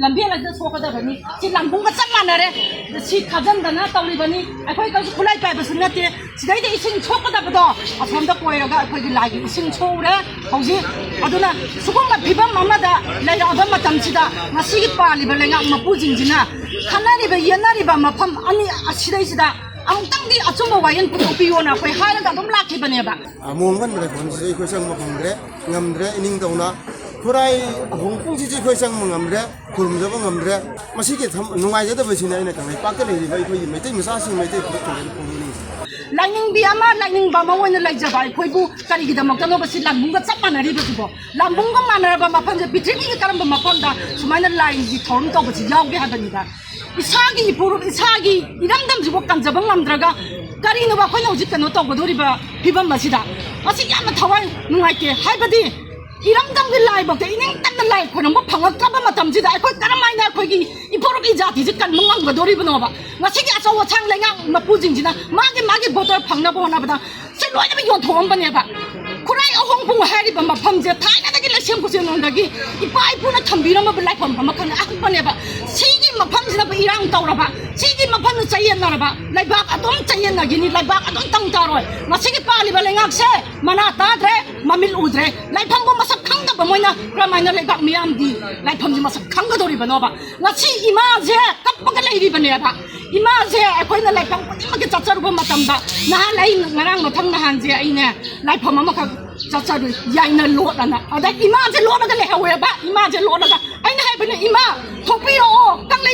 ลำเพียงเราจะโชว์กันแบบนี้ที่ลำพุงก็จังมันอะไรที่ข้าจันกันนะตอนนี้วันนี้ไอ้คนก็คุยไปแบบนี้ที่ที่ได้ที่สิ่งโชว์กันแบบนั้นอ่ะผมต้องคุยแล้วก็ไอ้คนที่ไล่สิ่งโชว์เลยเขาสิอ่ะดูนะสุขุมแบบพิบัมมามาได้ไล่เราแบบมาทำสิ่งนั้นมาสิ่งที่ปาลีแบบเลยงั้นมาพูดจริงๆนะขณะนี้แบบยันนารีแบบมาพัมอันนี้สิ่งใดสิ่งใดอันตั้งที่อาจจะมาไว้ยันปุ๊บปีวันนะคุยหายแล้วก็ต้องลากที่บ้านเนี่ยแบบมุ่งกันเลยคนที่คุยช่างมาพังเร่งำเร่นิ่งตรงนะผู้ใดหงพุ่งที่คุยช่างมึงงำเร่คุณมึงจะว่างำเร่มาสิ่งที่ทำนุ่งไงจะได้ไปชิ้นไหนเนี่ยกันไอ้ปากก็เลยไปคุยไม่ได้ไม่ทราบสิ่งไม่ได้คุยกันเลยไลนิ่งเบียมาไลนิ่งบามาวันนี้ไลจะไปคุยบุการกิจมันก็โน้ตสิลำบุ้งก็จับมันอะไรแบบนี้ลำบุ้งก็มันอะไรแบบมาพันจะพิธีนี้การแบบมาพันได้สมัยนั้นไลที่ทอมตัวแบบยาวแค่แบบนี้ได้อิสระกี่ปุ๊บอิสระกี่อีรังดำจีบกันจะบังลำดราการินว่าคนเอาจิตกันโน้ตตัวก็ดูริบะพิบัมมาสิได้ว่าสิยามมาทว่านุ่งไงเกี่ยให้แบบนี้อีรังดำก็ไลบอกแต่อีนี่ตั้งแต่ไลคนนั้นว่าพังก็กลับมาทำสิได้คนการไม่ได้คนกี่อีปุ๊บอีจัดที่จิตกันมึงก็ดูริบะโน้บะว่าสิยามจะว่าช่างเลยงั้นมาพูดจริงๆนะมาเก็บบัตรพังนะพวกนั้นแบบฉันรู้จะไปโยนถ่วงปะเนี่ยบะคุณไอ้เอาห้องพุ่งแฮร์รี่แบบมาพังเจ้าท้ายนั่นก็เลยเชื่อมกุศลนั่นก็กี่อีป้ายพูดนะทำบีน้องมาเป็นไรผมมาคันอ่ะปะเนี่ยบะสิ่งที่มาพังสินะเป็นอีรังเต่าละบะสิ่งที่มาพังใจเย็นนะละบะไรบ้าก็ต้องใจเย็นนะกินนี่ไรบ้าก็ต้องตั้งใจรอยมาสิ่งที่ป้าลีบะเลยงั้นเช่มาหน้าตาเดรมามิลอุดเดรไรพังก็มาสักครั้งก็แบบไม่นะเพราะไม่นะไรบ้ามีอันดีไรพังจะมาสักครั้งก็โดนริบะโนบะงั้นสิ่งอีมาเจ้กับปากเลยริบะเนี่ยบะอีมาเจ้ไอ้คนนั้นไรพังก็ยังมาเก็บจัดจารุบมาทำบะน่าไรงานมาทำงานเจ้ไอ้เนี่ยไรพังมาคัจัดจารุยายนั่นโลดแล้วนะเอาได้อีมาเจ้โลดแล้วก็เลยเอาไว้บะอีมาเจ้โลดแล้วก็ไอ้นี่ให้เป็นอีมาทุกปีโอตั้งเล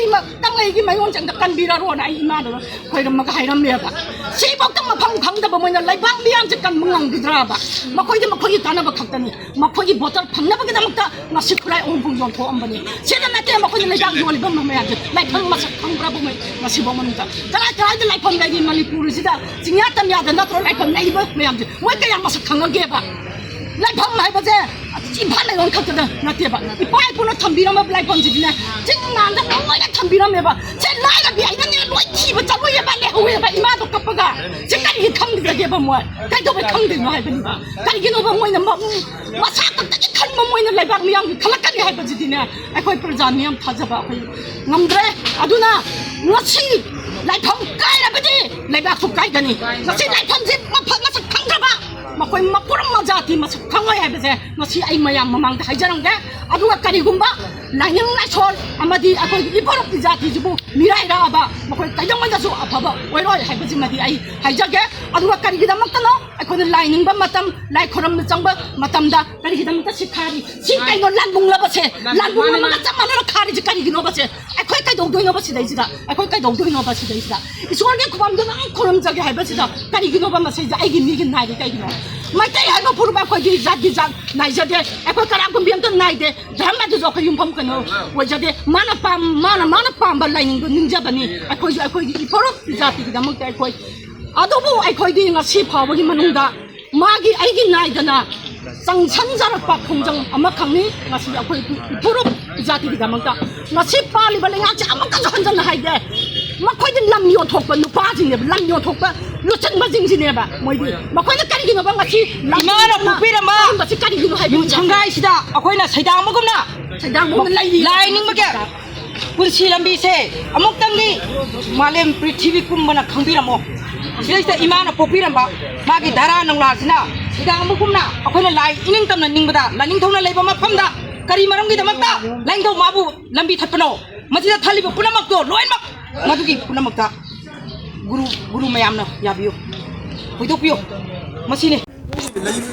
ยกี่ไม่งงจังกันบีราโรนะอีมาเด้อคอยรำมาก็ให้รำเมียบะชีบอกต้องมาพังแต่บ่มันไรบ้างเบี้ยจะกันมึงงังบิดราบะมาคอยตานะบักขัดนี่มาคอยบอตพังนะบักกันมันก็มาสิคุไรองค์พุงยอนโถอันบันนี่เช่นนั้นแต่มาคอยเลยอยากอยู่อะไรบ้างมาไม่อยากไรพังมาสักพังบราบุไม่มาสิบอกมันจ้ะแต่ไรพังได้ยินมาลิปูริสิดาจริงๆแต่ไม่อยากจะนัดไรพังไหนบ้างไม่อยากจะไม่ก็ยังมาสักพังก็เก็บอะไรพังไหนบ้างเจ้อีพันเลยวันขัดกันนะเทียบอีป้ายพูดนะทำบีน้ำมาไรพังจริงๆนะจริงงานแต่น้องไม่ได้ทำบีน้ำเนี่ยบะเช่นไรกับบีไอ้นั่นเนี่ยรวยขี้มาจับไว้ยังไงเลยเอาไว้ไปอีมาตกกับปะกะจริงกันอีกคำเดียวเก็บมาหมดใครต้องไปคำเดียวให้เป็นบ้าใครกินเอาไปมวยน้ำมาสักตั้งแต่ขันมามวยนั่นไรบ้างมีอย่างขลักกันให้เป็นจริงๆเนี่ยไอ้คนประจานมีอย่างทัศน์บ้าไอ้งำเดรอะดูนะงัดชีไรพังไก่ละไปดิไรบ้างสุกไก่กันนี่งัดชีไรพังจิมาพังมาสักครั้งกระบะมาคอยมาพูดมาจาที่มาสักครั้งให้เป็นเจ้งัดชีไอ้มายังมามังให้เจริญแกอะดูว่าการิกุมบ้าไรยังไรชนอามาดีไอ้คนอีพอร์ตจาที่จูบมีไรราบ้ามาคอยแต่ยังไม่ได้สู้อะพ่อบ้าไว้รอให้เป็นจริงมาดีไอ้ให้เจแกอะดูว่าการิกุมมันกันเนาะไอ้คนไล่หนึ่งบ้ามาทำไล่คนมันจังบ้ามาทำได้การิกุมมันจะชิคารีชิคไก่นอนลันบุงละบ้าเช่ลันบุงมันก็จะมาแล้วคารีจะการิกุมบ้าเช่ไอ้คนไก่ดงด้วยบ้าเช่ได้สิได้ไอ้คนไก่ดงด้วยบ้าเช่ได้สิได้อีส่วนนี้ความดูนั่งคนมันจะให้บ้าเช่ได้การิกุมบ้ามาเช่ไอ้กินมีกินไหนได้ไอ้กินไม่ได้ให้มาพูดแบบคนที่จัดไหนจะได้ไอ้คนกระด้างคนเบี้ยกันไหนได้แต่ไม่ได้จะขยุ่มพมกันเนาะว่าจะได้มานาปั๊มบัลลัยนึงจะบันนี่ไอ้คนอีพอร์ตจัดที่ดำมันไอ้คนอาดูบุไอ้คนดีงั้นสิพาวที่มันนุ่งได้มากี่ไอ้กินไหนกันนะสังชันจารปักคงจังอามาครั้งนี้งั้นสิไอ้คนอีพอร์ตจัดที่ดำมันก็งั้นสิพาลิบัลลัยงั้นจะอามาก็จะหันจังให้ได้มาคอยจะลำโยนถกปะนุป้าจริงเนี่ยลำโยนถกปะรู้จักมาจริงเนี่ยแบบมวยดีมาคอยจะการกินกับมาชีลำมาเราปุ๊บปีละมาชีการกินให้ดูช่างไงสิดาเอาคอยน่ะใส่ดังมากุมน่ะใส่ดังมันไล่นิ่งมาแกคุณชีลำบีเซ่อมุกตั้งนี่มาเล่มปริธีวิคุมมันขังปีละโมสิได้แต่อิมานะปุ๊บปีละมากี่ดาราหนังลาสินะใส่ดังมากุมน่ะเอาคอยน่ะไล่นิ่งตำนั่นนิ่งมาได้ไล่นิ่งเท่านั้นไล่บ้ามาพัมได้การีมารงกี่ตำมักได้ไล่เท่ามาบุลำบีทัดปนมาที่จะทะเลบุปุณมักโดล้วนมักมาทุกี้ปุณมักได้guru mayam na ya biyo hoidok biyo masine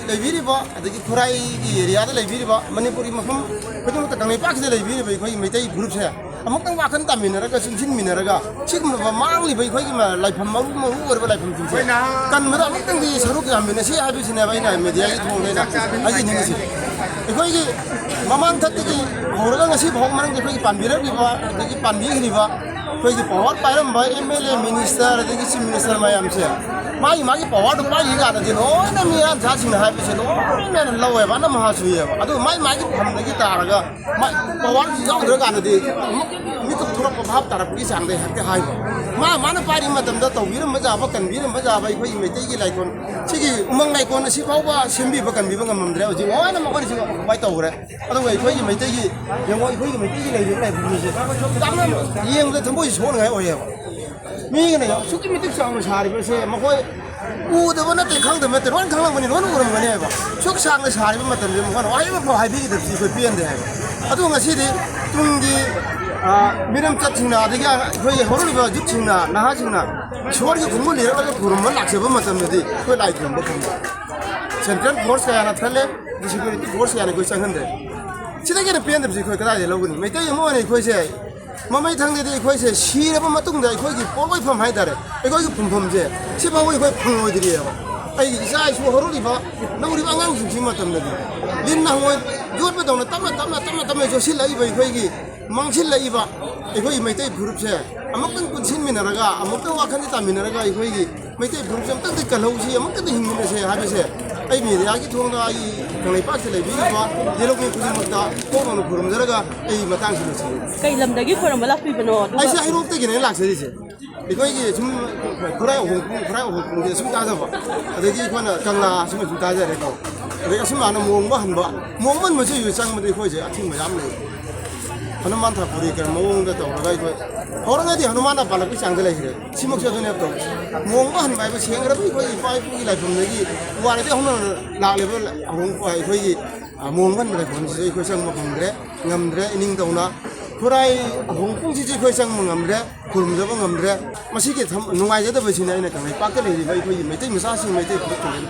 leibiri ba adagi khurai gi area da leibiri ba manipuri mafam kodum ta kangai pak da leibiri ba khoi meitai group se amok tang wa khan ta minara ga sin minara ga chik ma ba mang li bai khoi gi ma laifam ma ru or ba laifam tin se kan ma amok tang gi saruk ya mena se ha bi sine bai na media gi thong le na ai ni se khoi gi mamang that gi hor ga ngasi bhong mang gi khoi gi pan bi ra gi ba adagi pan bi gi ba khoi gi power pai ram ba MLA minister adagi chief minister mayam se मागी पावर तो पाई का ना जिनो ना मियां जासिंग हाई पे लो ना लवे बा ना महासुये बा अदो मागी फमदगी तारगा पावर जाउ दर का ना दे मी तो थोड़ा प्रभाव तारक की सांग दे हके हाई बा माने पारी मतम दा तौबीर मजा बा कनबीर मजा बा इखोई मेते की लाइकोन सिगी उमंग लाइकोन सि फावबा सेमबी बा कनबी बा ngमद्रे हजि ओना मखोन सि बाय तौरे अदो इखोई मेते की यंगो इखोई मेते की लाइ बुसे दामना येंग दे थंबोइ सोन गाय ओये मी ने सुकी मितिक सांग सारि बसे मखोई उदबो नते खंगदबो नते रोन खंगलंगबनि रोन उरमगनि हायबा सुक सांग सारि बा मतम जे मखोन वायबा फो हाइबि दे सि खो पियन दे हायबा अदो ngasi di tunggi मिरम चथिंगना अदगी अखोई हरोलिबा जुथिंगना नाहाजिंगना सोरगी खुंगु लिरगा खुरुमन लाक्सेबो मतमदि खो लाइखुमबो खुंगु सेंट्रल फोर्स कायाना थले सिक्युरिटी फोर्स याना खो संगनदे सिदागे पेनदबसि खो कदाय लौगनि मैतै मोने खोइसे ममै थांदेदि खोइसे सिरबा मतुंगदा अखोइगी पोलoi फम हाइदारे अखोइगी फुमफमजे सिबावै खो फंगोइदिरियाबा ai isa isu horoliba nauriba angang sing matandadi lin na hoi jotba dona tamna jo silai bai khoigi mangsil laiba ekhoi maitai group se amakang kunsin minaraga amakang wakhani ta minaraga ekhoi maitai group se amtang kalausi amakang hingmine se habe se ai mi ya gi thongda ai kangai pa se lai bi ba yelok mi kujin mutta ko no khurum jaraga ai matang si se kai lamdagi khurum lakpi bano ai sa hirok te gine lakse ri se 이거기 좀 그래 오고 게 숨 따져 봐. 어디 이거는 강라 숨 따져 되고. 내가 숨 안에 모은 거한 번. 모은 뭐지 유상무도 이거 이제 아침 뭐 잡네. 하나만 다 부리게 모은데 또 내가 이거 호랑이디 하나만 발고 장들에 그래. 시목셔도 냅도. 모은 거한 바이고 생그라도 이거 파이프기 라 좀내기 와래데 오늘 나래벌 아홍 파이 거기 모은 건 그래 본지 이거 상뭐 공그래. ngamdre ining dauna Kurai hongkong sih kau sang mengambil, kurung jawab mengambil, masih kita nungai jadi begini ini kan, pakai lagi baik baik, mesti misal sih mesti kurang